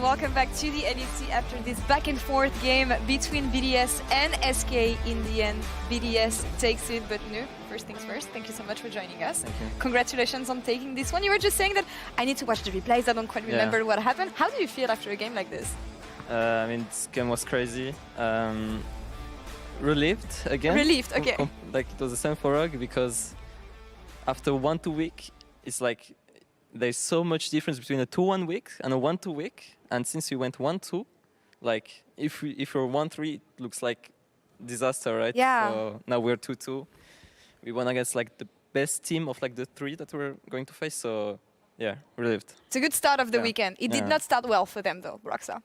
and welcome back to the LEC after this back and forth game between BDS and SK. In the end, BDS takes it, but no, first things first, thank you so much for joining us. Thank you. Congratulations on taking this one. You were just saying that I need to watch the replays, I don't quite remember what happened. How do you feel after a game like this? I mean, this game was crazy. Relieved again. Relieved, okay. Like it was the same for Rogue because after 1-2 week, it's like there's so much difference between a 2-1 week and a 1-2 week. And since we went 1-2, like if you're 1-3, it looks like disaster, right? Yeah. So now we're 2-2. We won against like the best team of like the 3 that we're going to face. So yeah, relieved. It's a good start of the weekend. It did not start well for them though, Roxa.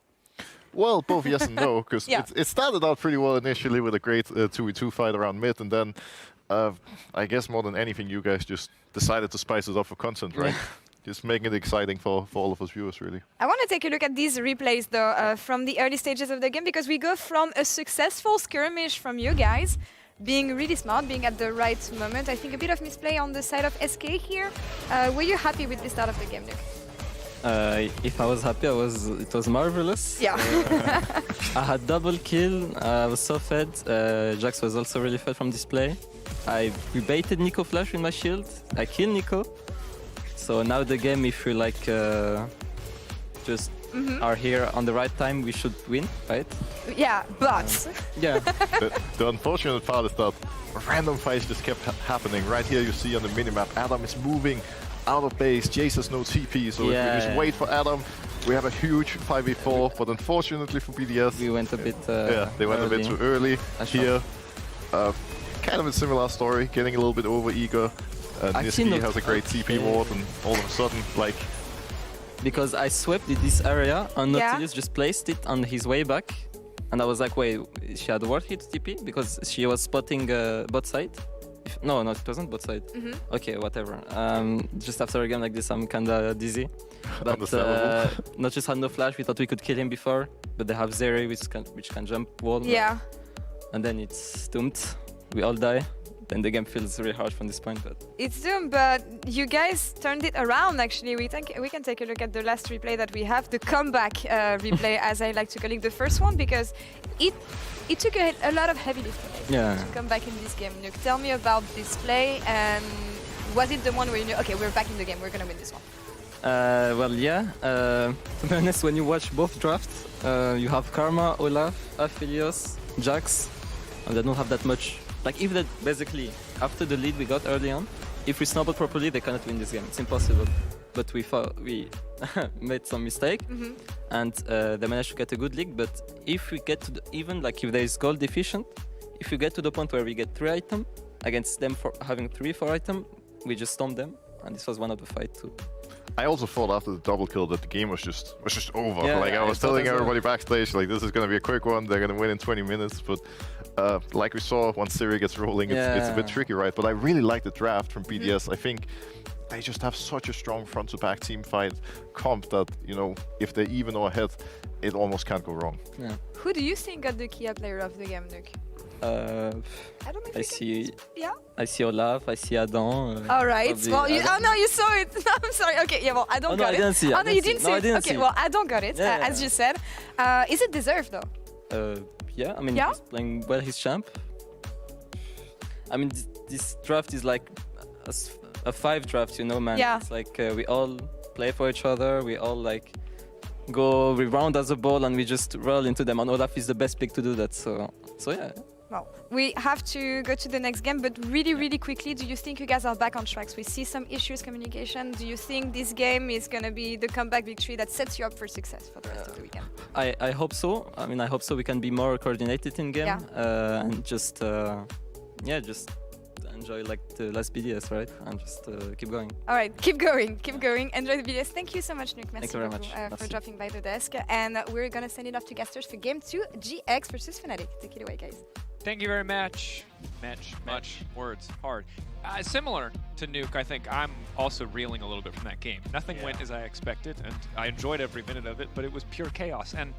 Well, both yes and no, because it started out pretty well initially with a great 2v2 fight around mid, and then I guess more than anything, you guys just decided to spice it up for content, right? Just making it exciting for all of us viewers, really. I want to take a look at these replays, though, from the early stages of the game, because we go from a successful skirmish from you guys, being really smart, being at the right moment. I think a bit of misplay on the side of SK here. Were you happy with the start of the game, Luke? If I was happy, it was marvelous. Yeah. I had double kill. I was so fed. Jax was also really fed from this play. We baited Nico flash with my shield. I killed Nico. So now the game, if we like just are here on the right time, we should win, right? Yeah, but yeah. The unfortunate part is that random fights just kept happening. Right here, you see on the minimap, Adam is moving out of base. Jace has no TP, so if we just wait for Adam, we have a huge 5v4. But unfortunately for BDS, we went a bit. They went a bit too early here. Kind of a similar story, getting a little bit over eager. Niski has a great TP ward, and all of a sudden, like. Because I swept this area, and Nautilus just placed it on his way back. And I was like, wait, she had ward hit TP? Because she was spotting bot side. No, it wasn't bot side. Okay, whatever. Just after a game like this, I'm kinda dizzy. But not just had no flash. We thought we could kill him before, but they have Zeri, which can jump wall. Yeah. And then it's doomed. We all die. Then the game feels really hard from this point. But it's doomed, but you guys turned it around. Actually, we can take a look at the last replay that we have, the comeback replay, as I like to call it, the first one, because it took a lot of heavy lifting to come back in this game. Luke, tell me about this play, and was it the one where you knew, okay, we're back in the game, we're gonna win this one? Well, yeah. To be honest, when you watch both drafts, you have Karma, Olaf, Aphelios, Jax, and they don't have that much. Like, if that basically, after the lead we got early on, if we snowball properly, they cannot win this game. It's impossible. But we made some mistake, and they managed to get a good league. But if we get to even like if there is gold deficient, if we get to the point where we get 3 items against them for having 3-4 items, we just storm them, and this was one of the fight too. I also thought after the double kill that the game was just over. I was telling everybody backstage, like, this is gonna be a quick one. They're gonna win in 20 minutes. But like we saw, once Siri gets rolling, it's a bit tricky, right? But I really like the draft from BDS. I think they just have such a strong front-to-back team fight comp that, you know, if they even or ahead, it almost can't go wrong. Yeah. Who do you think got the key player of the game, Luke? I don't know if I see. Yeah. I see Olaf. I see Adam. All right. Well, oh no, you saw it. No, I'm sorry. Okay. Yeah. Well, I don't got I didn't see it. Oh no, you didn't see it. Okay. Well, I don't got it. As you said. Is it deserved though? Yeah. I mean, he's playing well his champ. I mean, this draft is like a 5 draft, you know, man. Yeah. It's like we all play for each other. We all like we round as a ball and we just roll into them. And Olaf is the best pick to do that. So yeah. Well, we have to go to the next game, but really quickly, do you think you guys are back on tracks? We see some issues communication. Do you think this game is going to be the comeback victory that sets you up for success for the rest of the weekend? I hope so. I mean, I hope so we can be more coordinated in game and just enjoy like the last BDS, right? And just keep going. All right, keep going. Enjoy the BDS. Thank you so much, Luke. Thank you very much for dropping by the desk. And we're going to send it off to Casters for game 2, GX versus Fnatic. Take it away, guys. Thank you very much. Much words, hard. Similar to Nuke, I think I'm also reeling a little bit from that game. Nothing went as I expected, and I enjoyed every minute of it, but it was pure chaos. And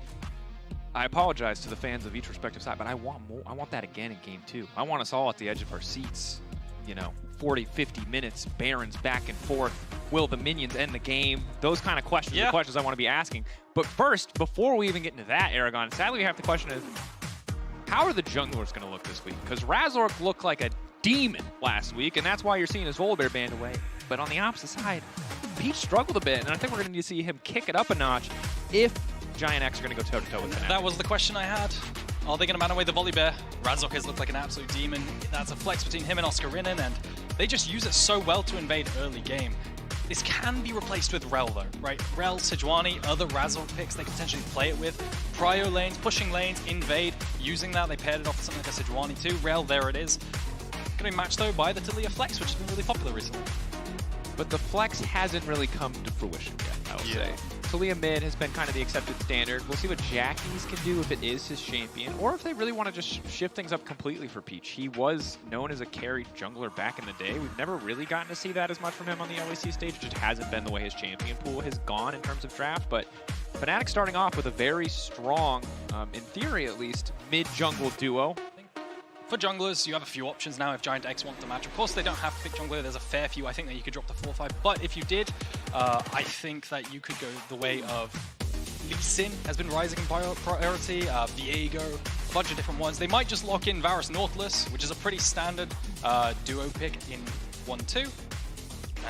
I apologize to the fans of each respective side, but I want more. I want that again in game 2. I want us all at the edge of our seats, you know, 40, 50 minutes, Barons back and forth. Will the minions end the game? Those kind of questions are the questions I want to be asking. But first, before we even get into that, Aragon, sadly we have the question is, how are the junglers going to look this week? Because Razork looked like a demon last week, and that's why you're seeing his Volibear banned away. But on the opposite side, Peach struggled a bit, and I think we're going to need to see him kick it up a notch if GiantX are going to go toe-to-toe with Fnatic. That was the question I had. Are they going to man away the Volibear? Razork has looked like an absolute demon. That's a flex between him and Oscarinin, and they just use it so well to invade early game. This can be replaced with Rel though, right? Rel, Sejuani, other Razork picks they can potentially play it with. Prio lanes, pushing lanes, invade, using that. They paired it off with something like a Sejuani too. Rel, there it is. Going to be matched though by the Taliyah Flex, which has been really popular recently. But the flex hasn't really come to fruition yet, I will say. Taliyah mid has been kind of the accepted standard. We'll see what Jackie's can do if it is his champion, or if they really want to just shift things up completely for Peach. He was known as a carried jungler back in the day. We've never really gotten to see that as much from him on the LEC stage. It just hasn't been the way his champion pool has gone in terms of draft. But Fnatic starting off with a very strong, in theory at least, mid-jungle duo. For junglers, you have a few options now if GiantX want to match. Of course, they don't have to pick jungler. There's a fair few, I think, that you could drop to 4-5. But if you did, I think that you could go the way of Lee Sin has been rising in priority, Viego, a bunch of different ones. They might just lock in Varus Nautilus, which is a pretty standard duo pick in 1-2.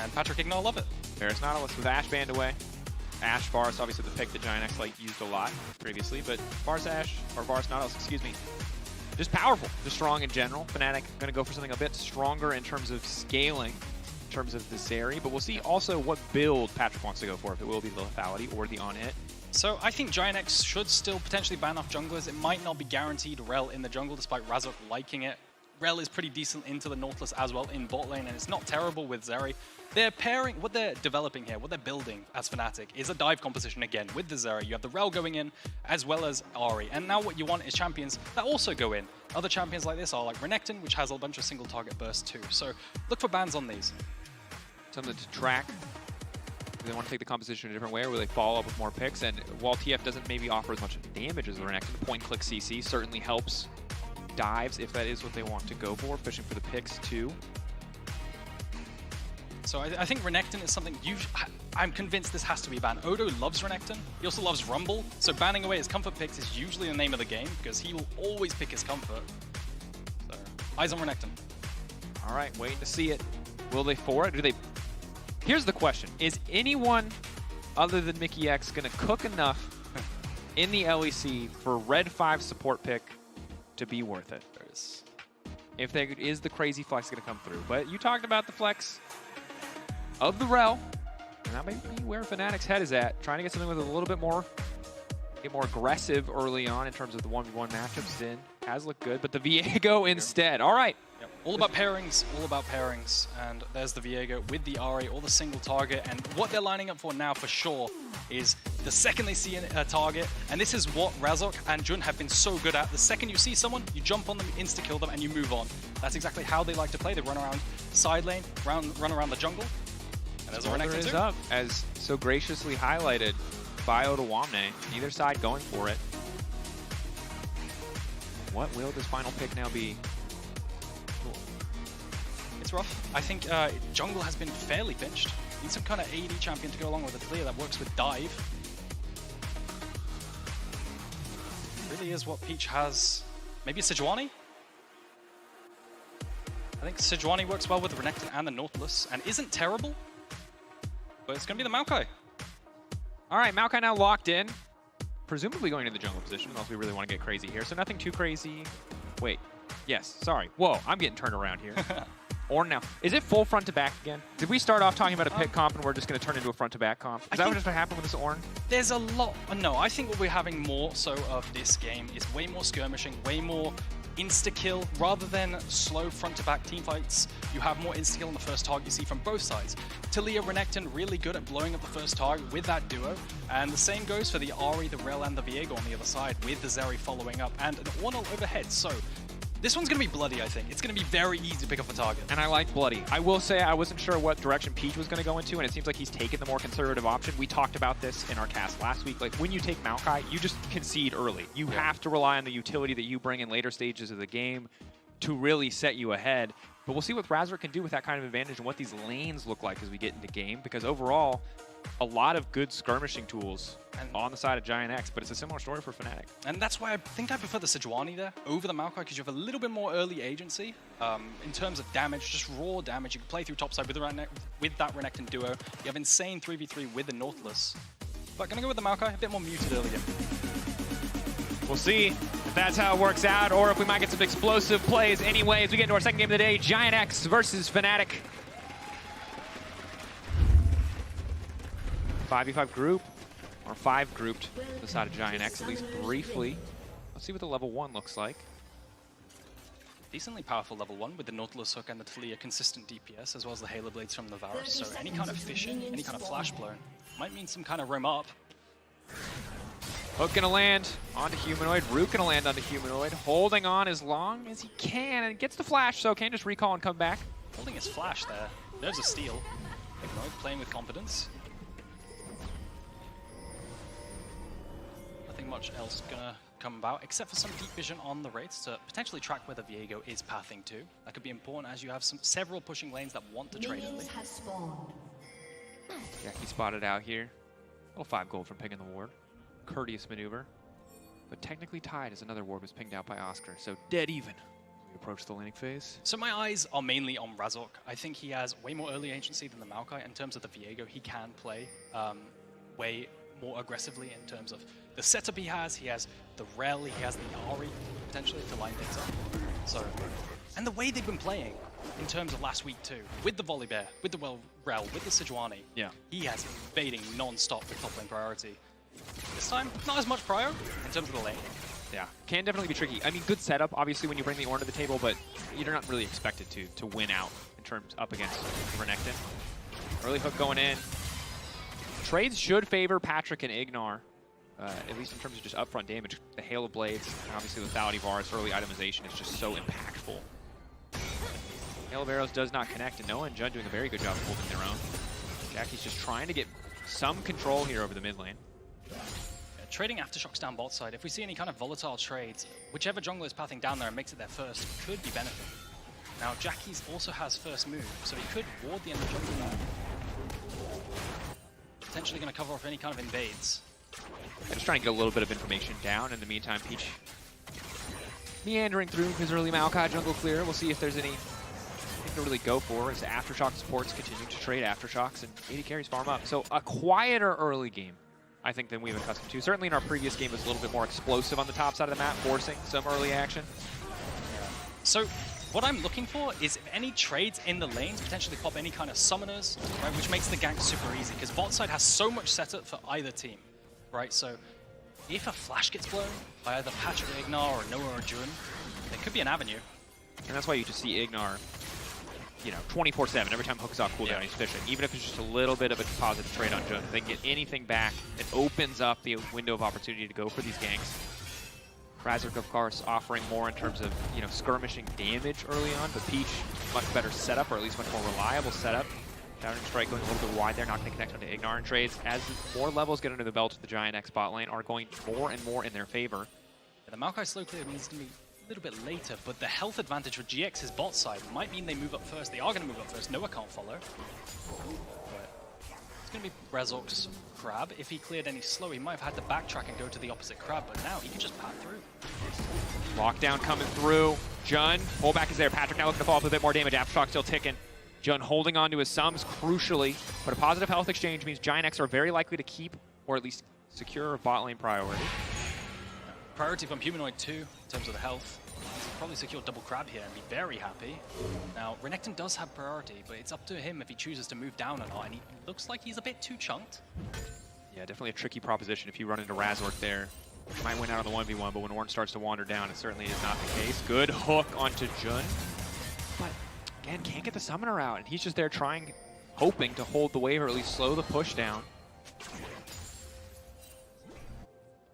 And Patrick Ignore love it. Varus Nautilus with Ashe banned away. Ashe Varus, obviously the pick that GiantX like used a lot previously, but Varus Ashe, or Varus Nautilus, excuse me, just powerful, just strong in general. Fnatic going to go for something a bit stronger in terms of scaling, in terms of the Zeri, but we'll see also what build Patrick wants to go for, if it will be the lethality or the on-hit. So I think GiantX should still potentially ban off junglers. It might not be guaranteed Rel in the jungle, despite Razork liking it. Rel is pretty decent into the Nautilus as well in bot lane, and it's not terrible with Zeri. They're pairing, what they're developing here, what they're building as Fnatic is a dive composition again with the Zeri. You have the Rel going in as well as Ahri, and now what you want is champions that also go in. Other champions like this are like Renekton, which has a bunch of single target bursts too. So look for bans on these. Something to track. Do they want to take the composition in a different way, or will they follow up with more picks? And while TF doesn't maybe offer as much damage as the Renekton, point-click CC certainly helps dives if that is what they want to go for, fishing for the picks too. So I think Renekton is something I'm convinced this has to be banned. Odo loves Renekton. He also loves Rumble. So banning away his comfort picks is usually the name of the game because he will always pick his comfort. So eyes on Renekton. All right, waiting to see it. Will they for it? Do they? Here's the question: is anyone other than Mickey X going to cook enough in the LEC for Red 5 support pick to be worth it? If there is the crazy flex going to come through, but you talked about the flex of the Rel, and that may be where Fnatic's head is at, trying to get something with a little bit more, get more aggressive early on in terms of the 1v1 matchups. Din has looked good, but the Viego instead. All right. Yep. All about pairings, and there's the Viego with the Ahri, or the single target, and what they're lining up for now for sure is the second they see a target, and this is what Razork and Jun have been so good at. The second you see someone, you jump on them, insta-kill them, and you move on. That's exactly how they like to play. They run around side lane, run around the jungle, and there's a Renekton is too. up, as so graciously highlighted by Ottawamne. Either side going for it. What will this final pick now be? It's rough. I think jungle has been fairly pinched. Need some kind of AD champion to go along with a Taliyah that works with dive. Really is what Peach has. Maybe Sejuani? I think Sejuani works well with the Renekton and the Nautilus, and isn't terrible. But it's going to be the Maokai. All right, Maokai now locked in. Presumably going to the jungle position, unless we really want to get crazy here. So nothing too crazy. Wait. Yes, sorry. Whoa, I'm getting turned around here. Ornn now. Is it full front to back again? Did we start off talking about a pick comp and we're just going to turn into a front to back comp? Is that just what happened with this Ornn? There's a lot. No, I think what we're having more so of this game is way more skirmishing, way more insta-kill rather than slow front-to-back team fights. You have more insta-kill on the first target you see from both sides. Taliyah, Renekton really good at blowing up the first target with that duo, and the same goes for the Ahri, the Rel, and the Viego on the other side with the Zeri following up and an Ornn overhead. So this one's going to be bloody, I think. It's going to be very easy to pick up a target. And I like bloody. I will say I wasn't sure what direction Peach was going to go into, and it seems like he's taken the more conservative option. We talked about this in our cast last week. Like, when you take Maokai, you just concede early. You have to rely on the utility that you bring in later stages of the game to really set you ahead. But we'll see what Razor can do with that kind of advantage and what these lanes look like as we get into game, because overall, a lot of good skirmishing tools on the side of GiantX, but it's a similar story for Fnatic. And that's why I think I prefer the Sejuani there over the Maokai, because you have a little bit more early agency in terms of damage, just raw damage. You can play through topside with that Renekton duo. You have insane 3v3 with the Nautilus. But gonna go with the Maokai, a bit more muted early game. We'll see if that's how it works out, or if we might get some explosive plays anyway as we get into our second game of the day, GiantX versus Fnatic. 5v5 group, or 5 grouped to the side of GiantX, at least briefly. Let's see what the level 1 looks like. Decently powerful level 1 with the Nautilus hook and the Talia consistent DPS, as well as the Halo Blades from the Varus. So any kind of fishing, any kind of flash blown, might mean some kind of roam up. Hook gonna land onto Humanoid, Root gonna land onto Humanoid, holding on as long as he can, and gets the flash, so can just recall and come back. Holding his flash there. There's a steal. Humanoid playing with confidence. Nothing much else gonna come about, except for some deep vision on the Wraiths to potentially track where the Viego is pathing to. That could be important as you have several pushing lanes that want to trade early. Jackie spotted out here. Little 5 gold from pinging the ward. Courteous maneuver. But technically tied as another ward was pinged out by Oscar, so dead even as we approach the laning phase. So my eyes are mainly on Razork. I think he has way more early agency than the Maokai. In terms of the Viego, he can play way more aggressively in terms of the setup he has the Rel, he has the Ari potentially to line things up. So, and the way they've been playing in terms of last week too, with the Volibear, with the Rel, with the Sejuani, he has invading non-stop with top lane priority. This time, not as much prior in terms of the lane. Yeah, can definitely be tricky. I mean, good setup, obviously, when you bring the Ornn to the table, but you're not really expected to win out in terms up against Renekton. Early hook going in. Trades should favor Patrick and Ignar, at least in terms of just upfront damage. The Halo Blades, and obviously lethality bars, early itemization is just so impactful. Halo of Arrows does not connect, and Noah and Jun doing a very good job of holding their own. Jackie's just trying to get some control here over the mid lane. Trading Aftershocks down bot side, if we see any kind of volatile trades, whichever jungler is pathing down there and makes it there first could be benefiting. Now Jackie's also has first move, so he could ward the end of jungle. Potentially going to cover off any kind of invades. Just trying to get a little bit of information down. In the meantime, Peach meandering through his early Maokai jungle clear. We'll see if there's anything to really go for as Aftershock supports continue to trade Aftershocks and AD carries farm up. So a quieter early game, I think, than we've been accustomed to. Certainly in our previous game, it was a little bit more explosive on the top side of the map, forcing some early action. So what I'm looking for is if any trades in the lanes potentially pop any kind of summoners, right, which makes the gank super easy, because bot side has so much setup for either team, right? So if a flash gets blown by either Patrick, Ignar, or Noah or Jun, there could be an avenue. And that's why you just see Ignar, you know, 24/7. Every time Hook's off cooldown, he's fishing. Even if it's just a little bit of a positive trade on Jun, if they can get anything back, it opens up the window of opportunity to go for these ganks. Razork, of course, offering more in terms of, you know, skirmishing damage early on, but Peach, much better setup, or at least much more reliable setup. Downing Strike going a little bit wide there, not going to connect onto Ignar, and trades, as more levels get under the belt of the GiantX bot lane, are going more and more in their favor. Yeah, the Maokai slow clear means it's going to be a little bit later, but the health advantage for GX's bot side might mean they move up first. They are going to move up first. Noah can't follow. But it's going to be Razork's crab. If he cleared any slow, he might have had to backtrack and go to the opposite crab, but now he can just path through. Lockdown coming through. Jun, pullback is there. Patrick now looking to follow up with a bit more damage. Aftershock still ticking. Jun holding on to his sums crucially, but a positive health exchange means GiantX are very likely to keep, or at least secure, a bot lane priority. Priority from Humanoid too, in terms of the health. He'll probably secure double crab here and be very happy. Now, Renekton does have priority, but it's up to him if he chooses to move down or not, and he looks like he's a bit too chunked. Yeah, definitely a tricky proposition if you run into Razork there. You might win out on the 1v1, but when Ornn starts to wander down, it certainly is not the case. Good hook onto Jun. But, again, can't get the summoner out, and he's just there trying, hoping to hold the wave or at least slow the push down.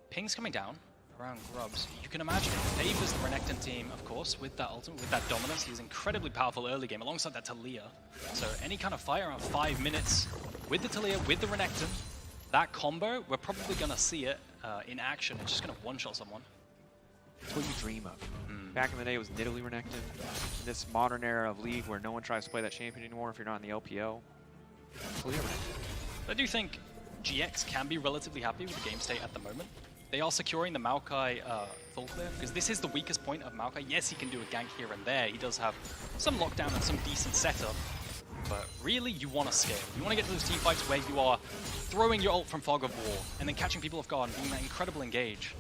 Ping's coming down around Grubs. You can imagine it favors the Renekton team, of course, with that ultimate, with that dominance. He's incredibly powerful early game, alongside that Talia. So any kind of fire around 5 minutes with the Talia, with the Renekton, that combo, we're probably going to see it in action. It's just going to one-shot someone. It's what you dream of. Back in the day, it was Nidalee Renekton. In this modern era of League where no one tries to play that champion anymore if you're not in the LPO. Clear. I do think GX can be relatively happy with the game state at the moment. They are securing the Maokai full clear, because this is the weakest point of Maokai. Yes, he can do a gank here and there. He does have some lockdown and some decent setup. But really, you want to scale. You want to get to those team fights where you are throwing your ult from Fog of War and then catching people off guard and being that incredible engage.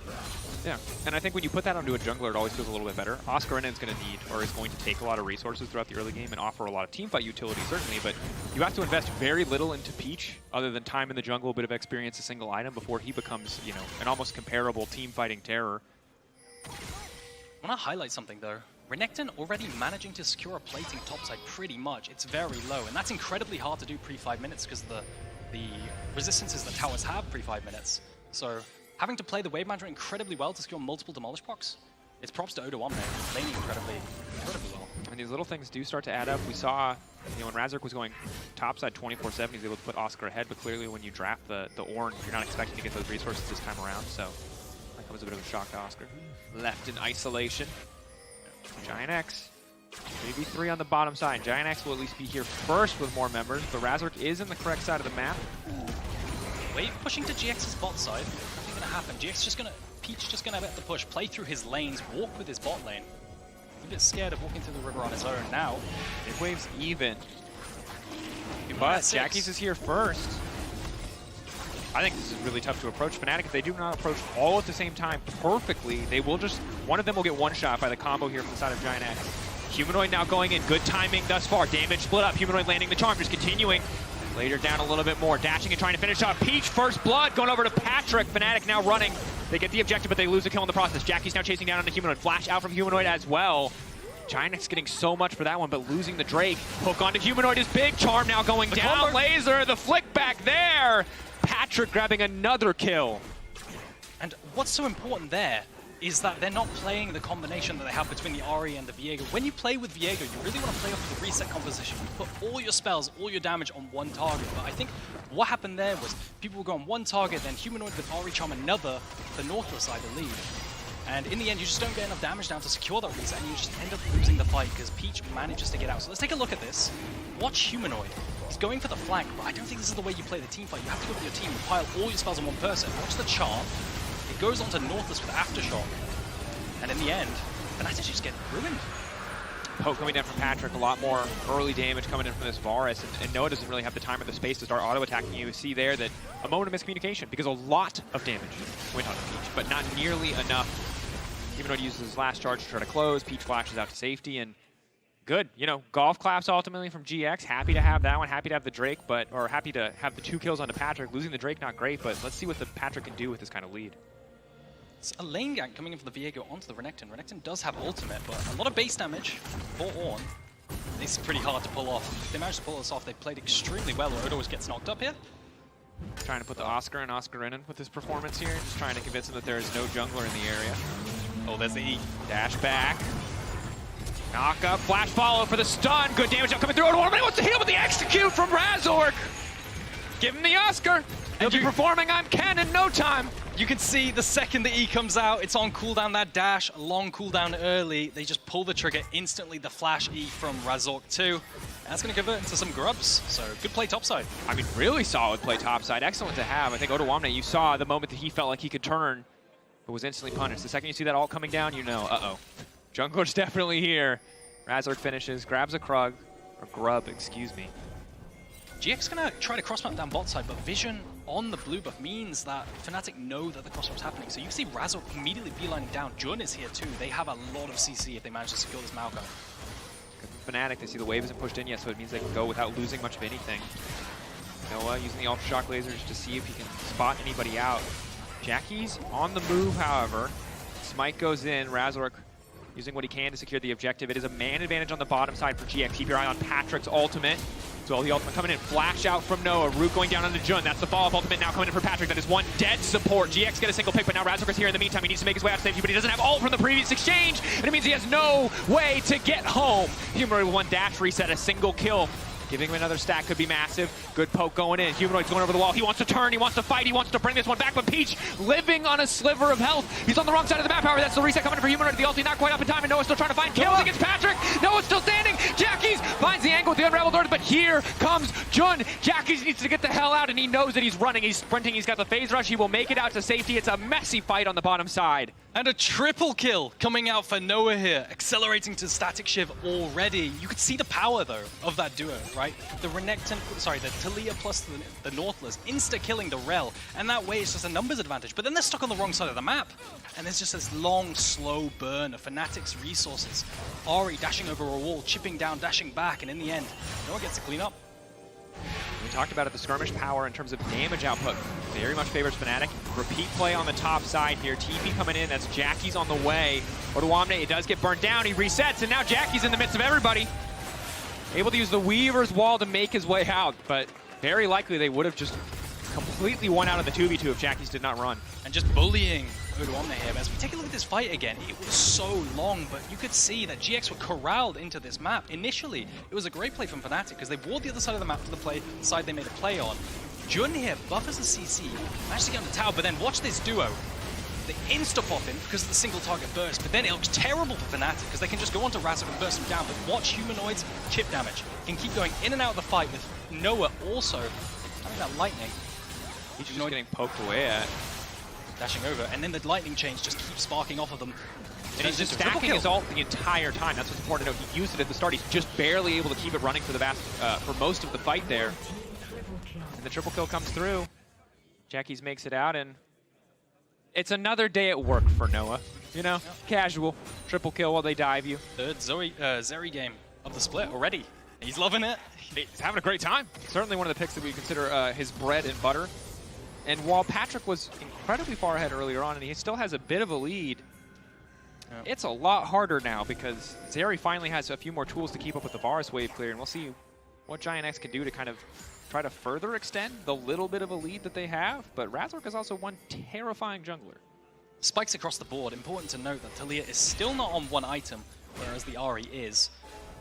Yeah, and I think when you put that onto a jungler, it always feels a little bit better. Oscar is going to need, or is going to take a lot of resources throughout the early game and offer a lot of teamfight utility, certainly, but you have to invest very little into Peach, other than time in the jungle, a bit of experience, a single item, before he becomes, you know, an almost comparable team-fighting terror. I want to highlight something, though. Renekton already managing to secure a plating topside pretty much. It's very low, and that's incredibly hard to do pre-5 minutes because the resistances that towers have pre-5 minutes. So having to play the wave management incredibly well to secure multiple demolish procs, it's props to Oda1 laning incredibly well. And these little things do start to add up. We saw, you know, when Razork was going topside 24/7, he was able to put Oscar ahead, but clearly when you draft the Ornn, you're not expecting to get those resources this time around, so that comes a bit of a shock to Oscar. Left in isolation. GiantX, 3v3 on the bottom side. GiantX will at least be here first with more members, but Razork is in the correct side of the map. Wave pushing to GX's bot side. Nothing gonna happen. Peach just gonna have to push, play through his lanes, walk with his bot lane. He's a bit scared of walking through the river on his own now. Mid wave's even. But Jackie's is here first. I think this is really tough to approach. Fnatic, if they do not approach all at the same time perfectly, they will just, one of them will get one shot by the combo here from the side of GiantX. Humanoid now going in, good timing thus far. Damage split up, Humanoid landing the charm, just continuing. Later down a little bit more, dashing and trying to finish off Peach. First blood going over to Patrick. Fnatic now running. They get the objective, but they lose a kill in the process. Jackie's now chasing down on the Humanoid. Flash out from Humanoid as well. GiantX getting so much for that one, but losing the Drake. Hook onto Humanoid is big. Charm now going down. Laser, the flick back there. Patrick grabbing another kill. And what's so important there is that they're not playing the combination that they have between the Ahri and the Viego. When you play with Viego, you really want to play off the reset composition. You put all your spells, all your damage on one target. But I think what happened there was people were going one target, then Humanoid with Ahri Charm another, the Nautilus, I believe. And in the end, you just don't get enough damage down to secure that reset, and you just end up losing the fight because Peach manages to get out. So let's take a look at this. Watch Humanoid. He's going for the flank, but I don't think this is the way you play the team fight. You have to go with your team and pile all your spells on one person. Watch the charm. It goes onto Nautilus with Aftershock. And in the end, Fnatic just get ruined. Poke coming down from Patrick, a lot more early damage coming in from this Varus, and Noah doesn't really have the time or the space to start auto-attacking you. See there that a moment of miscommunication, because a lot of damage went on Peach, but not nearly enough. Humanoid uses his last charge to try to close, Peach flashes out to safety, and good. You know, golf claps ultimately from GX. Happy to have that one, happy to have the Drake, or happy to have the 2 kills onto Patrick. Losing the Drake, not great, but let's see what the Patrick can do with this kind of lead. It's a lane gank coming in from the Viego onto the Renekton. Renekton does have ultimate, but a lot of base damage for Ornn. This is pretty hard to pull off. If they manage to pull this off, they played extremely well. Odo always gets knocked up here. Trying to put the Oscar and Oscar in with his performance here. Just trying to convince him that there is no jungler in the area. Oh, there's the E. Dash back. Knock up, flash follow for the stun. Good damage now coming through. Odo he wants to heal with the execute from Razork. Give him the Oscar. He'll be performing on Ken in no time. You can see the second the E comes out, it's on cooldown, that dash, long cooldown early. They just pull the trigger instantly, the flash E from Razork too. That's going to convert into some grubs, so good play topside. I mean, really solid play topside. Excellent to have. I think Oda1, you saw the moment that he felt like he could turn, but was instantly punished. The second you see that ult coming down, you know, uh-oh. Jungler's definitely here. Razork finishes, grabs a Krug, or Grub, excuse me. GX going to try to cross-map down bot side, but vision on the blue buff means that Fnatic know that the cross-map's happening. So you can see Razork immediately beelining down. Jun is here too. They have a lot of CC if they manage to secure this Maokai. Fnatic, they see the wave isn't pushed in yet, so it means they can go without losing much of anything. Noah using the Ultra Shock lasers to see if he can spot anybody out. Jackie's on the move, however. Smite goes in, Razork using what he can to secure the objective. It is a man advantage on the bottom side for GX. Keep your eye on Patrick's ultimate. So the ultimate coming in, flash out from Noah, Root going down onto Jun. That's the follow-up ultimate now coming in for Patrick. That is one dead support. GX get a single pick, but now Razork is here in the meantime. He needs to make his way out to safety, but he doesn't have ult from the previous exchange, and it means he has no way to get home. Humanoid with one dash reset, a single kill. Giving him another stack could be massive. Good poke going in. Humanoid's going over the wall. He wants to turn. He wants to fight. He wants to bring this one back. But Peach living on a sliver of health. He's on the wrong side of the map. However, that's the reset coming in for Humanoid. The ulti not quite up in time. And Noah's still trying to find kills against Patrick. Noah's still standing. Jackie's finds the angle with the unraveled earth. But here comes Jun. Jackie's needs to get the hell out. And he knows that he's running. He's sprinting. He's got the phase rush. He will make it out to safety. It's a messy fight on the bottom side. And a triple kill coming out for Noah here, accelerating to Static Shiv already. You could see the power, though, of that duo, right? The Taliyah plus the Nautilus insta-killing the Rel, and that way it's just a numbers advantage. But then they're stuck on the wrong side of the map, and there's just this long, slow burn of Fnatic's resources. Ari dashing over a wall, chipping down, dashing back, and in the end, Noah gets to clean up. We talked about it, the skirmish power in terms of damage output very much favors Fnatic. Repeat play on the top side here. TP coming in, that's Jackie's on the way. Odoamne, it does get burnt down, he resets, and now Jackie's in the midst of everybody. Able to use the Weaver's wall to make his way out, but very likely they would have just completely won out of the 2v2 if Jackie's did not run. And just bullying Odoamne here. As we take a look at this fight again, it was so long, but you could see that GX were corralled into this map. Initially, it was a great play from Fnatic because they ward the other side of the map to the side they made a play on. Jun here buffers the CC, managed to get on the tower, but then watch this duo. They insta-pop in because of the single target burst, but then it looks terrible for Fnatic because they can just go onto Razor and burst him down, but watch Humanoid's chip damage. Can keep going in and out of the fight with Noah also having that lightning. He's just getting poked away at. Dashing over, and then the lightning chains just keep sparking off of them. And he's just stacking his ult the entire time. That's what's important to know. He used it at the start. He's just barely able to keep it running for the for most of the fight there. And the triple kill comes through. Jackie's makes it out, and it's another day at work for Noah. You know, casual. Triple kill while they dive you. Third Zeri game of the split already. He's loving it. He's having a great time. Certainly one of the picks that we consider his bread and butter. And while Patrick was incredibly far ahead earlier on, and he still has a bit of a lead, it's a lot harder now because Zeri finally has a few more tools to keep up with the Varus wave clear, and we'll see what GiantX can do to kind of try to further extend the little bit of a lead that they have. But Razork is also one terrifying jungler. Spikes across the board. Important to note that Taliyah is still not on one item, whereas the Ahri is.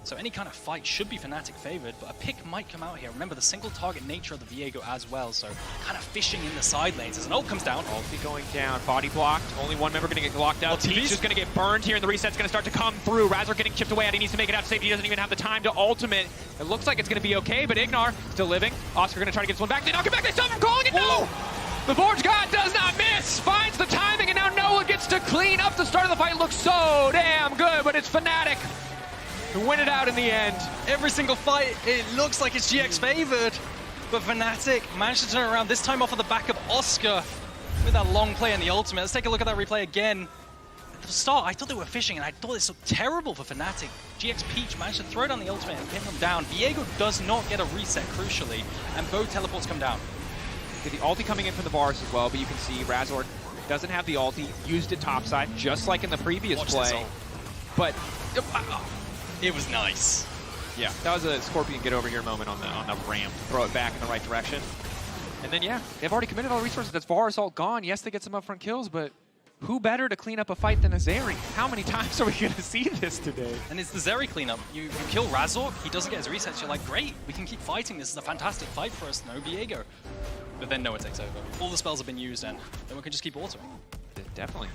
So any kind of fight should be Fnatic favored, but a pick might come out here. Remember the single target nature of the Viego as well, so kind of fishing in the side lanes as an ult comes down. Ulti going down, body blocked. Only one member going to get locked out. Peach just going to get burned here, and the reset's going to start to come through. Razor getting chipped away at. He needs to make it out to safety. He doesn't even have the time to ultimate. It looks like it's going to be okay, but Ignar still living. Oscar going to try to get this one back. They knock it back. They stop him calling it. No! The Forge God does not miss. Finds the timing, and now Noah gets to clean up. The start of the fight looks so damn good, but it's Fnatic to win it out in the end. Every single fight, it looks like it's GX favored, but Fnatic managed to turn around, this time off of the back of Oscar with that long play and the ultimate. Let's take a look at that replay again. At the start, I thought they were fishing, and I thought this looked terrible for Fnatic. GX Peach managed to throw down the ultimate and pin them down. Viego does not get a reset, crucially, and both teleports come down. The ulti coming in from the Varus as well, but you can see Razor doesn't have the ulti, used it topside, just like in the previous play. But it was nice. Yeah, that was a Scorpion get over here moment on the ramp. Throw it back in the right direction. And then, yeah, they've already committed all the resources. That's Varus ult gone. Yes, they get some upfront kills, but who better to clean up a fight than a Zeri? How many times are we going to see this today? And it's the Zeri cleanup. You kill Razor, he doesn't get his resets. You're like, great, we can keep fighting. This is a fantastic fight for us. No Viego. But then Noah takes over. All the spells have been used, and then we can just keep autoing. Definitely.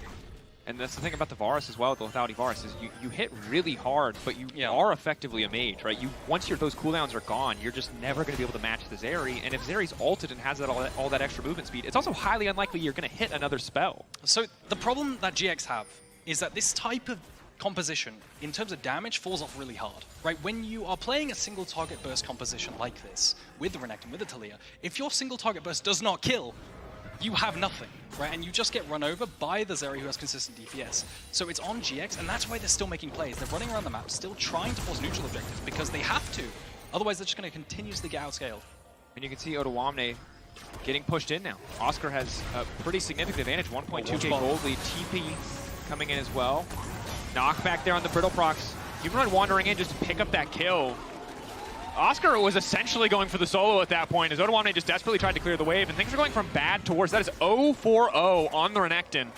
And that's the thing about the Varus as well, the Lethality Varus, is you hit really hard, but you are effectively a mage, right? Once those cooldowns are gone, you're just never going to be able to match the Zeri. And if Zeri's ulted and has all that extra movement speed, it's also highly unlikely you're going to hit another spell. So the problem that GX have is that this type of composition, in terms of damage, falls off really hard, right? When you are playing a single target burst composition like this, with the Renekton, with the Taliyah, if your single target burst does not kill, you have nothing, right? And you just get run over by the Zeri who has consistent DPS. So it's on GX, and that's why they're still making plays. They're running around the map, still trying to force neutral objectives because they have to. Otherwise, they're just going to continuously get outscaled. And you can see Odoamne getting pushed in now. Oscar has a pretty significant advantage, 1.2k gold lead. TP coming in as well. Knockback there on the Brittle procs. Humanoid wandering in just to pick up that kill. Oscar was essentially going for the solo at that point as Odoamne just desperately tried to clear the wave, and things are going from bad to worse. That is 0-4-0 on the Renekton.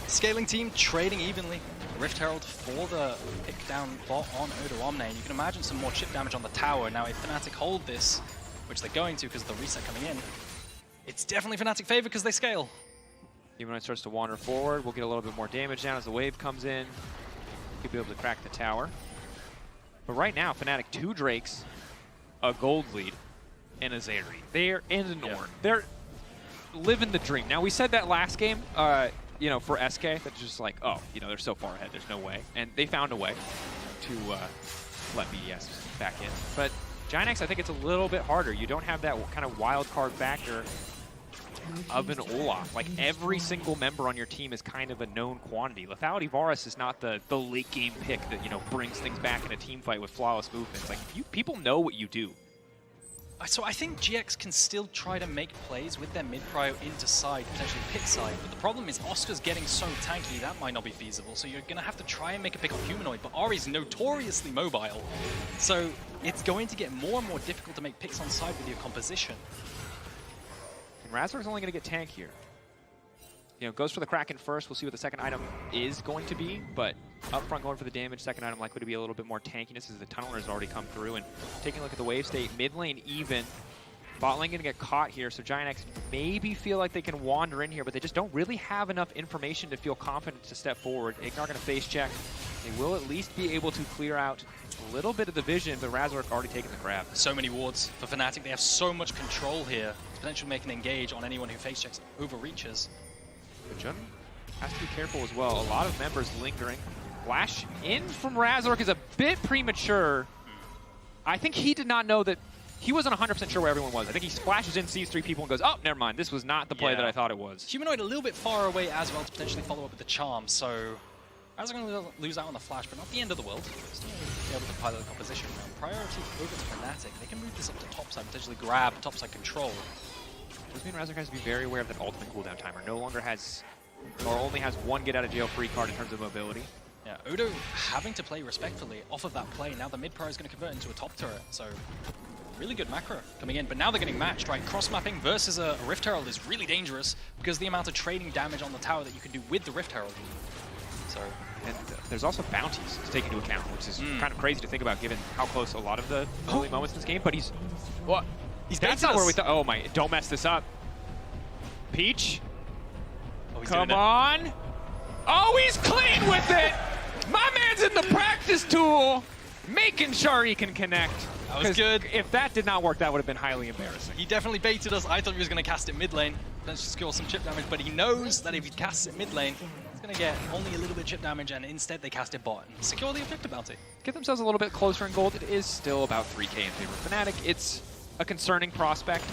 Scaling team trading evenly. Rift Herald for the pick down bot on Odo Omne. And you can imagine some more chip damage on the tower. Now, if Fnatic hold this, which they're going to because of the reset coming in, it's definitely Fnatic favor because they scale. Even when it starts to wander forward, we'll get a little bit more damage down as the wave comes in. Could be able to crack the tower. But right now, Fnatic 2 Drakes, a gold lead, and a Zeri. They're in the Norn. They're living the dream. Now, we said that last game, you know, for SK, that's just like, oh, you know, they're so far ahead, there's no way. And they found a way to let BDS back in. But GiantX, I think it's a little bit harder. You don't have that kind of wild card factor of an Olaf. Like, every single member on your team is kind of a known quantity. Lethality Varus is not the late game pick that, you know, brings things back in a team fight with flawless movements. Like, people know what you do. So I think GX can still try to make plays with their mid-prio into side, potentially pit side, but the problem is Oscar's getting so tanky, that might not be feasible, so you're going to have to try and make a pick on Humanoid, but Ari's notoriously mobile, so it's going to get more and more difficult to make picks on side with your composition. And Razor's only going to get tankier. You know, goes for the Kraken first. We'll see what the second item is going to be, but up front going for the damage. Second item likely to be a little bit more tankiness as the Tunneler has already come through. And taking a look at the wave state, mid lane even. Bot lane going to get caught here, so GiantX maybe feel like they can wander in here, but they just don't really have enough information to feel confident to step forward. Ignar going to face check. They will at least be able to clear out a little bit of the vision, but Razor already taken the grab. So many wards for Fnatic. They have so much control here. Potentially make an engage on anyone who face checks overreaches. But Jun has to be careful as well. A lot of members lingering. Flash in from Razork is a bit premature. I think he did not know that. He wasn't 100% sure where everyone was. I think he splashes in, sees 3 people, and goes, oh, never mind. This was not the play that I thought it was. Humanoid a little bit far away as well to potentially follow up with the charm, so Razork going to lose out on the flash, but not the end of the world. Still be able to pilot the composition. Now, priority over to Fnatic. They can move this up to topside, potentially grab topside control. Does mean Razork has to be very aware of that ultimate cooldown timer. No longer has, or only has one get out of jail free card in terms of mobility. Yeah, Odo having to play respectfully off of that play. Now the mid pro is going to convert into a top turret, so really good macro coming in. But now they're getting matched, right? Cross mapping versus a Rift Herald is really dangerous because the amount of trading damage on the tower that you can do with the Rift Herald. So, and there's also bounties to take into account, which is kind of crazy to think about given how close a lot of the early moments in this game. But he's what? That's not where we thought. Oh my! Don't mess this up. Peach, come on! Oh, he's clean with it. My man's in the practice tool, making sure he can connect. That was good. If that did not work, that would have been highly embarrassing. He definitely baited us. I thought he was going to cast it mid lane, then score some chip damage, but he knows that if he casts it mid lane, he's going to get only a little bit of chip damage, and instead they cast it bot and secure the objective bounty. Get themselves a little bit closer in gold. It is still about 3K in favor of Fnatic. It's a concerning prospect.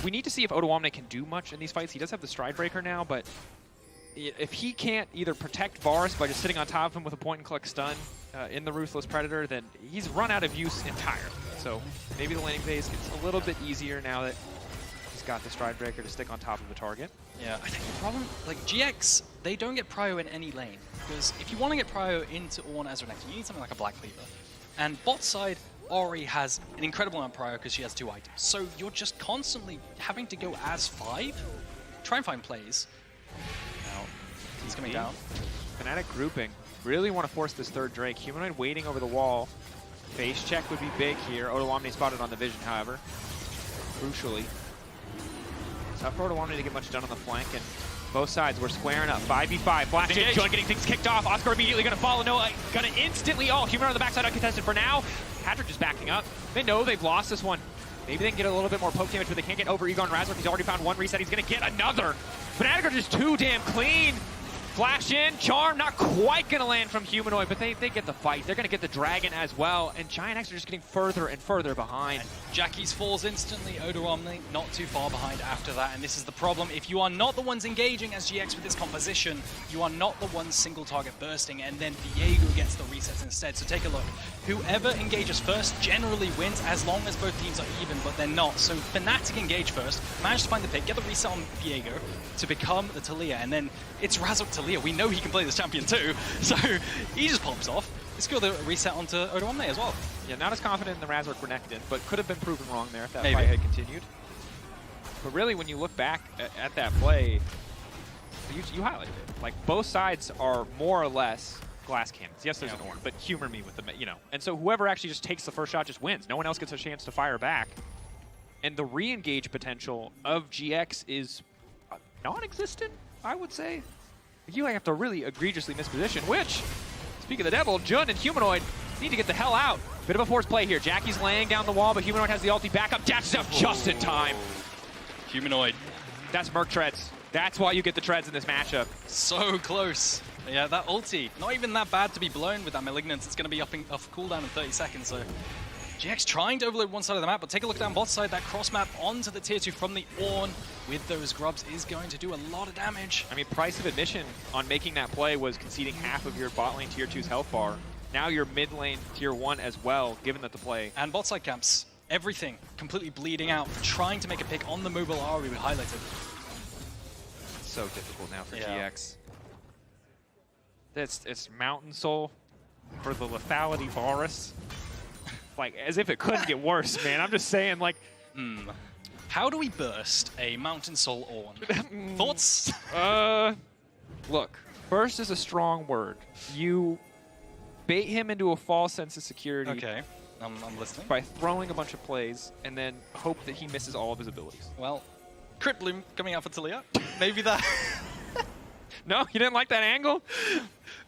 We need to see if Odo Omne can do much in these fights. He does have the Stride Breaker now, but if he can't either protect Varus by just sitting on top of him with a point-and-click stun in the Ruthless Predator, then he's run out of use entirely. So maybe the laning phase gets a little bit easier now that he's got the Stride Breaker to stick on top of the target. Yeah, I think the problem, like GX, they don't get prio in any lane. Because if you want to get prio into Ornn as your next, you need something like a Black Cleaver. And bot side, Ori has an incredible amount of prio because she has 2 items. So you're just constantly having to go as 5, try and find plays. Now, he's coming down. Fnatic grouping. Really want to force this third Drake. Humanoid waiting over the wall. Face check would be big here. Odo Omne spotted on the vision, however. Crucially. Tough for Odo Omne to get much done on the flank, and both sides were squaring up. 5v5. Flash in, Joy getting things kicked off. Oscar immediately going to follow. Noah going to instantly. Oh, Humanoid on the backside uncontested for now. Patrick just backing up. They know they've lost this one. Maybe they can get a little bit more poke damage, but they can't get over Igor and Razork. He's already found one reset. He's going to get another. Fnatic are just too damn clean. Flash in, Charm not quite going to land from Humanoid, but they get the fight. They're going to get the Dragon as well, and GiantX are just getting further and further behind. And Jackie's falls instantly, Odo Omne not too far behind after that, and this is the problem. If you are not the ones engaging as GX with this composition, you are not the ones single target bursting, and then Viego gets the resets instead. So take a look. Whoever engages first generally wins as long as both teams are even, but they're not. So Fnatic engage first, manage to find the pick, get the reset on Viego to become the Talia, and then it's Razork Talia. We know he can play this champion too, so he just pops off. Let's go the reset onto Odo Omne as well. Yeah, not as confident in the Razork Renekton, but could have been proven wrong there if that Maybe. fight had continued. But really, when you look back at that play, you highlighted it. Like, both sides are more or less glass cannons. Yes, there's an Ornn, but humor me with the, you know. And so whoever actually just takes the first shot just wins. No one else gets a chance to fire back. And the re-engage potential of GX is non-existent, I would say. You have to really egregiously misposition, which, speak of the devil, Jun and Humanoid need to get the hell out. Bit of a forced play here. Jackie's laying down the wall, but Humanoid has the ulti back up. Dashes out just in time. Humanoid. That's Merc Treads. That's why you get the Treads in this matchup. So close. Yeah, that ulti, not even that bad to be blown with that Malignance. It's going to be off cooldown in 30 seconds, so GX trying to overload one side of the map, but take a look down bot side. That cross map onto the tier 2 from the Ornn with those grubs is going to do a lot of damage. I mean, price of admission on making that play was conceding half of your bot lane tier 2's health bar. Now your mid lane tier 1 as well, given that the play. And bot side camps, everything completely bleeding out for trying to make a pick on the mobile R we highlighted. So difficult now for GX. It's Mountain Soul for the lethality Varus. Like, as if it couldn't get worse, man. I'm just saying, like... How do we burst a Mountain Soul Ornn? Thoughts? Look, burst is a strong word. You bait him into a false sense of security. Okay, I'm listening. By throwing a bunch of plays and then hope that he misses all of his abilities. Well, Crit Bloom coming out for Talia. Maybe that... No, you didn't like that angle?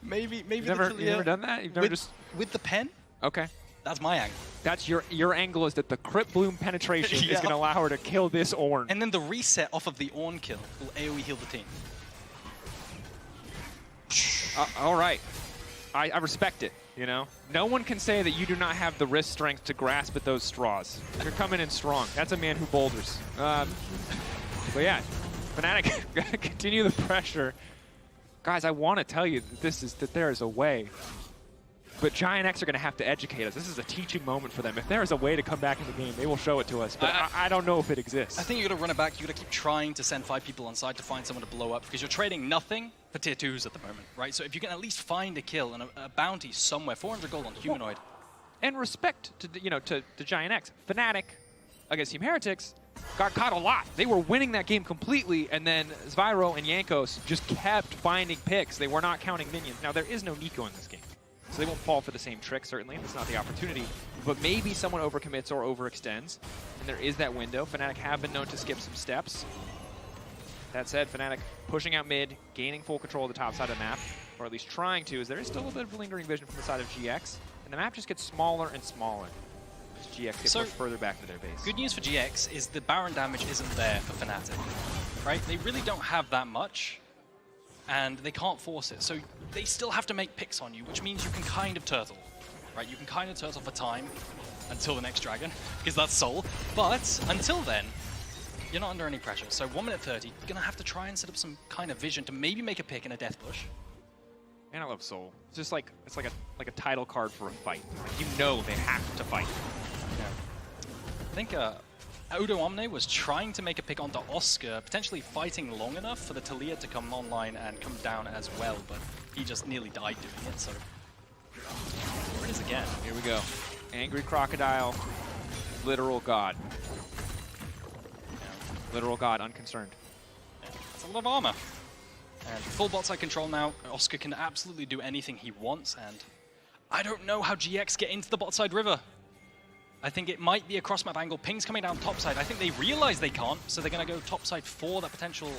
Maybe you've never done that? You've never with the pen? Okay. That's my angle. That's your angle is that the Crit Bloom penetration is going to allow her to kill this Ornn. And then the reset off of the Ornn kill will AoE heal the team. All right. I respect it, you know? No one can say that you do not have the wrist strength to grasp at those straws. You're coming in strong. That's a man who boulders. But yeah, Fnatic continue the pressure. Guys, I want to tell you that there is a way. But GiantX are going to have to educate us. This is a teaching moment for them. If there is a way to come back in the game, they will show it to us. But I don't know if it exists. I think you got to run it back. You got to keep trying to send 5 people on side to find someone to blow up because you're trading nothing for tier 2s at the moment, right? So if you can at least find a kill and a bounty somewhere, 400 gold on Humanoid. And respect to to GiantX. Fnatic against Team Heretics got caught a lot. They were winning that game completely, and then Zvyro and Jankos just kept finding picks. They were not counting minions. Now, there is no Nico in this game, so they won't fall for the same trick, certainly. That's not the opportunity. But maybe someone overcommits or overextends, and there is that window. Fnatic have been known to skip some steps. That said, Fnatic pushing out mid, gaining full control of the top side of the map, or at least trying to, as there is still a little bit of lingering vision from the side of GX, and the map just gets smaller and smaller as GX gets pushed further back into their base. Good news for GX is the Baron damage isn't there for Fnatic, right? They really don't have that much, and they can't force it, so they still have to make picks on you, which means you can kind of turtle, right? You can kind of turtle for time until the next dragon, because that's Soul, but until then, you're not under any pressure. So 1 minute 30, you're gonna have to try and set up some kind of vision to maybe make a pick in a death push. And I love Soul. It's just like it's like a title card for a fight. Like, you know they have to fight. Yeah. I think Odo Omne was trying to make a pick onto Oscar, potentially fighting long enough for the Talia to come online and come down as well, but he just nearly died doing it, so... Here it is again. Here we go. Angry Crocodile, literal god. Yeah. Literal god, unconcerned. Yeah. That's a lot of armor. And full bot side control now. Oscar can absolutely do anything he wants, and I don't know how GX get into the bot side river. I think it might be a cross-map angle. Ping's coming down top side. I think they realize they can't, so they're going to go top side for that potential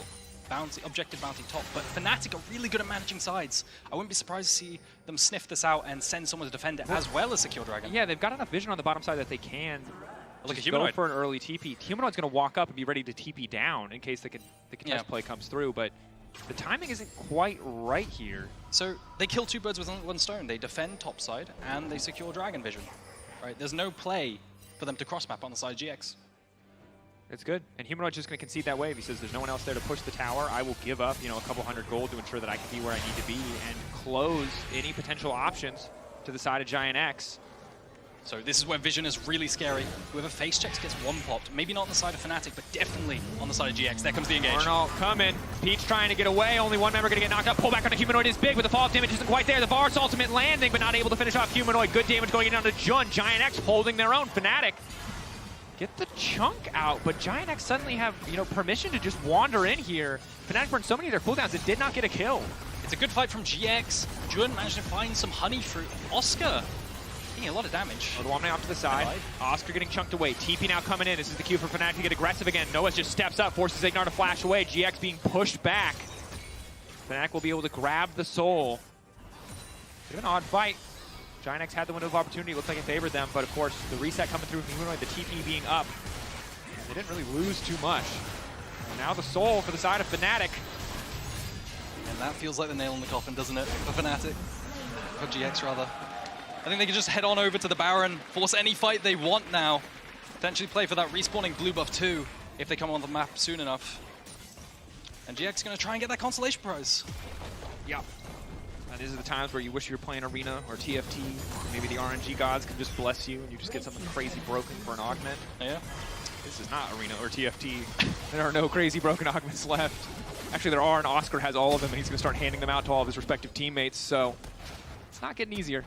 bounty, objective bounty top. But Fnatic are really good at managing sides. I wouldn't be surprised to see them sniff this out and send someone to defend it as well as secure Dragon. Yeah, they've got enough vision on the bottom side that they can look at go for an early TP. Humanoid's going to walk up and be ready to TP down in case the contest play comes through, but the timing isn't quite right here. So they kill 2 birds with one stone. They defend top side and they secure Dragon vision. Right, there's no play for them to cross-map on the side of GX. It's good. And Humanoid's just going to concede that wave. He says there's no one else there to push the tower. I will give up, a couple hundred gold to ensure that I can be where I need to be and close any potential options to the side of GiantX. So this is where vision is really scary. Whoever face checks gets one popped. Maybe not on the side of Fnatic, but definitely on the side of GX. There comes the engage. Arnold coming. Peach trying to get away. Only one member going to get knocked up. Pull back on the Humanoid is big, but the fall damage isn't quite there. The Varus ultimate landing, but not able to finish off Humanoid. Good damage going down to Jun. GiantX holding their own. Fnatic get the chunk out, but GiantX suddenly have, permission to just wander in here. Fnatic burned so many of their cooldowns, it did not get a kill. It's a good fight from GX. Jun managed to find some honey fruit. Oscar taking a lot of damage. Odoamne off to the side. Oscar getting chunked away. TP now coming in. This is the cue for Fnatic to get aggressive again. Noah just steps up, forces Ignar to flash away. GX being pushed back. Fnatic will be able to grab the soul. Bit of an odd fight. GiantX had the window of opportunity. Looks like it favored them, but of course, the reset coming through from Humanoid, the TP being up. They didn't really lose too much. And now the soul for the side of Fnatic. And that feels like the nail in the coffin, doesn't it? For Fnatic. For GX, rather. I think they can just head on over to the Baron, force any fight they want now. Potentially play for that respawning blue buff too, if they come on the map soon enough. And GX is going to try and get that consolation prize. Yeah. And these are the times where you wish you were playing Arena or TFT. Maybe the RNG gods can just bless you and you just get something crazy broken for an augment. Yeah. This is not Arena or TFT. There are no crazy broken augments left. Actually, there are, and Oscar has all of them, and he's going to start handing them out to all of his respective teammates, so it's not getting easier.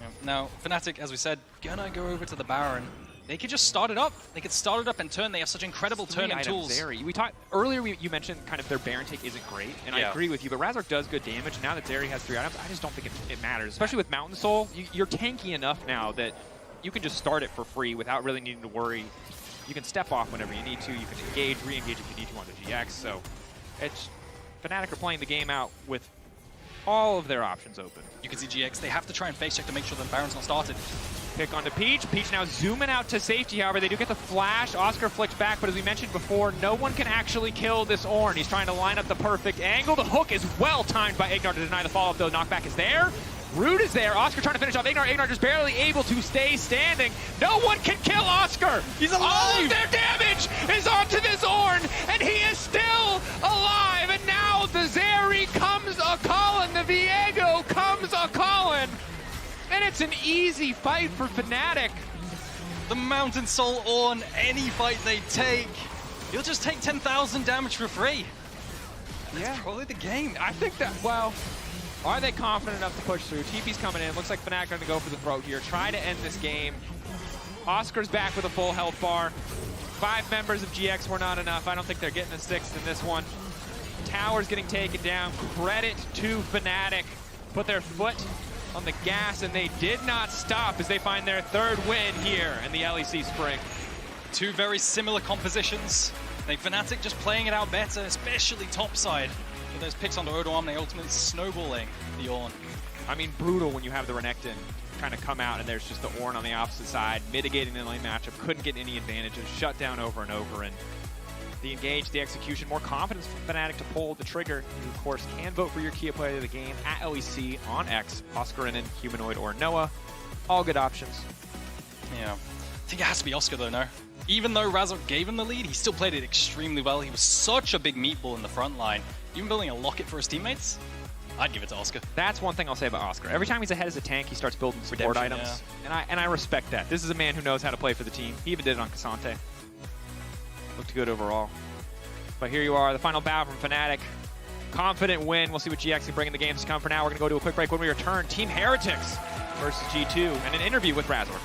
Yeah. Now, Fnatic, as we said, gonna go over to the Baron. They could just start it up. They could start it up and turn. They have such incredible turning tools. Zeri. We talked earlier. You mentioned kind of their Baron take isn't great, and I agree with you. But Razork does good damage. And now that Zeri has 3 items, I just don't think it matters. Especially with Mountain Soul, you're tanky enough now that you can just start it for free without really needing to worry. You can step off whenever you need to. You can engage, re-engage if you need to on the GX. So, it's Fnatic are playing the game out with all of their options open. You can see GX. They have to try and face check to make sure that Baron's not started. Pick onto Peach. Peach now zooming out to safety, however. They do get the flash. Oscar flicks back, but as we mentioned before, no one can actually kill this Ornn. He's trying to line up the perfect angle. The hook is well timed by Ignar to deny the follow-up, though. Knockback is there. Root is there. Oscar trying to finish off Ignar. Ignar just barely able to stay standing. No one can kill Oscar. He's alive. All of their damage is onto this Ornn, and he is still alive. And now the Zeri comes a-callin'. The Viego comes a-callin'. And it's an easy fight for Fnatic. The Mountain Soul Ornn, any fight they take, you'll just take 10,000 damage for free. That's probably the game. I think that, well, are they confident enough to push through? TP's coming in. Looks like Fnatic are going to go for the throat here. Try to end this game. Oscar's back with a full health bar. 5 members of GX were not enough. I don't think they're getting a 6th in this one. Tower's getting taken down. Credit to Fnatic. Put their foot on the gas, and they did not stop as they find their 3rd win here in the LEC Spring. 2 very similar compositions. I think Fnatic just playing it out better, especially topside. With those picks onto Odoamne ultimately snowballing the Ornn. I mean, brutal when you have the Renekton kind of come out and there's just the Ornn on the opposite side, mitigating the lane matchup, couldn't get any advantages, shut down over and over, and the engage, the execution, more confidence for Fnatic to pull the trigger. You, of course, can vote for your key player of the game at LEC on X, Oscar Innen, Humanoid, or Noah. All good options. Yeah. I think it has to be Oscar, though, no? Even though Razork gave him the lead, he still played it extremely well. He was such a big meatball in the front line. Even building a locket for his teammates, I'd give it to Oscar. That's one thing I'll say about Oscar. Every time he's ahead as a tank, he starts building support items. Yeah. And I respect that. This is a man who knows how to play for the team. He even did it on Cassante. Looked good overall. But here you are, the final battle from Fnatic. Confident win. We'll see what GX can bring in the games to come. For now, we're going to go to a quick break. When we return, Team Heretics versus G2 and an interview with Razork.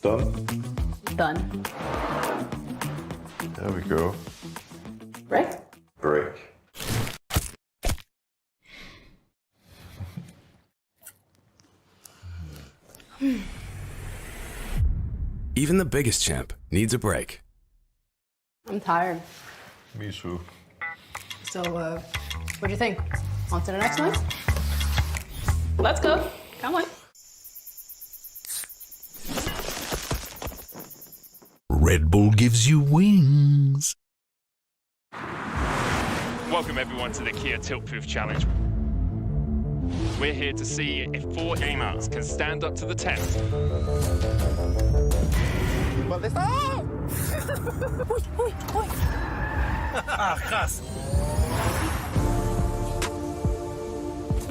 Done? Done. There we go. Break? Break. Even the biggest champ needs a break. I'm tired. Me too. So, what do you think? On to the next night? Let's go. Come on. Red Bull gives you wings. Welcome everyone to the Kia Tilt Proof Challenge. We're here to see if 4 gamers can stand up to the test.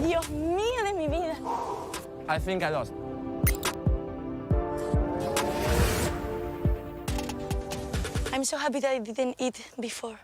Dios mío de mi vida. I think I lost. I'm so happy that I didn't eat before.